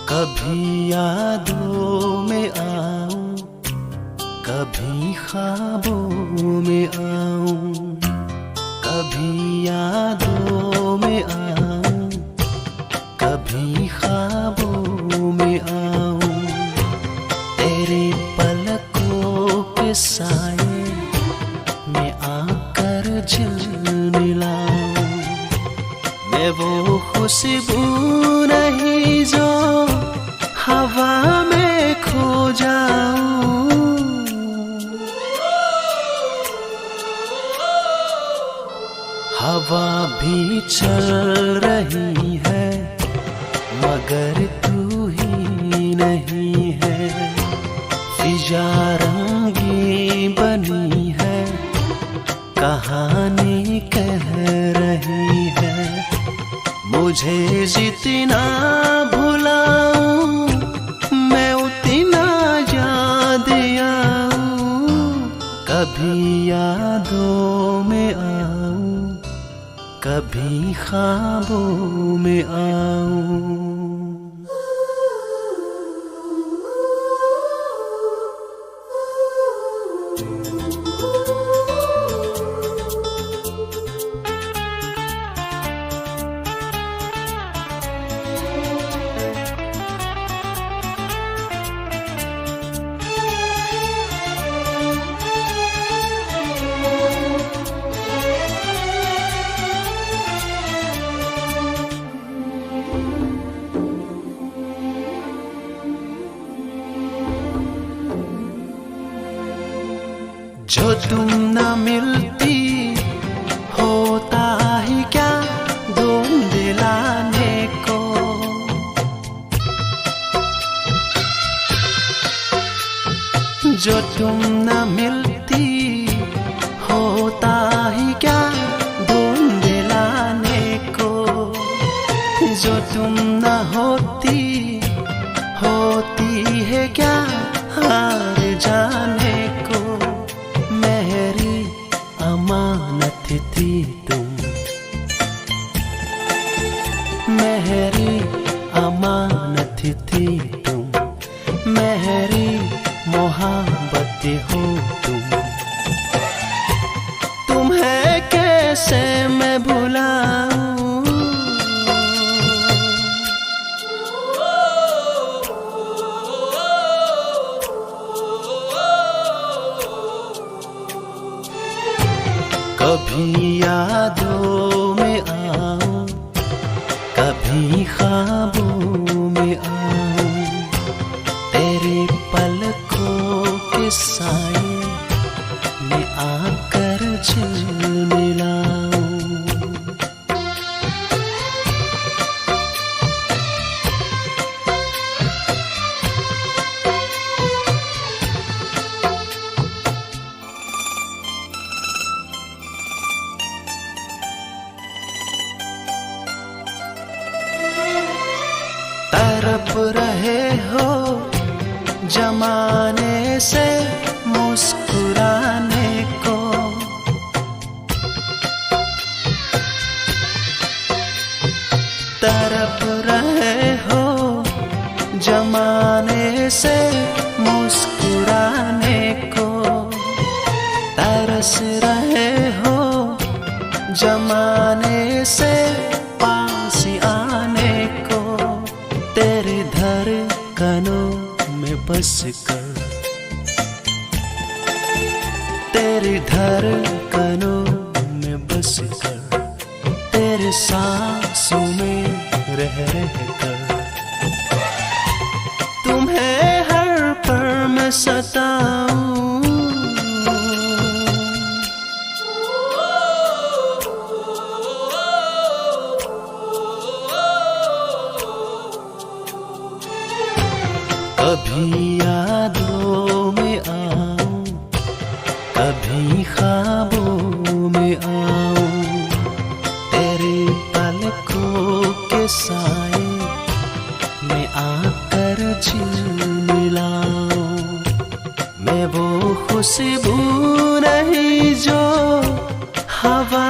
कभी यादों में आऊं, कभी ख्वाबों में आऊं, कभी यादों में आऊं, कभी ख्वाबों में आऊं। तेरे पलकों के साए में आकर झिलने लाऊं। मैं वो खुशबू नहीं जो हवा में खो जाऊं। हवा भी चल रही है मगर तू ही नहीं है। फिजा रंगी बनी है, कहानी कह रही है। मुझे जितना भुलाऊं मैं उतना याद आऊं। कभी यादों में आऊं, कभी ख्वाबों में आऊं। जो तुम न मिलती होता ही क्या ढूंढ दिलाने को। जो तुम न मिलती होता ही क्या ढूंढ दिलाने को। जो तुम न होती होती है क्या हार जाने को। मेरी अमानत थी तुम, मेरी अमानत थी तुम, मेरी मोहब्बत हो तुम। तुम्हें कैसे मैं भुलाऊं। कभी यादों में आऊं, कभी ख्वाबों में आऊं। तेरे पलकों के साए में आकर झिलने लाऊं। तड़प रहे हो जमाने से मुस्कुराने को। तड़प रहे हो जमाने से मुस्कुराने को। तरस रहे हो जमाने से पास आने को। तेरे धड़कनों में बस कर, तेरे धड़कनों में बस कर, तेरे सांसों में रह कर। तुम्हें हर पल में सताऊं। कभी यादों में आऊं, कभी ख्वाबों में आऊं। तेरे पलकों के साए में आकर झिलने लाऊं। मैं वो खुशबू नहीं जो हवा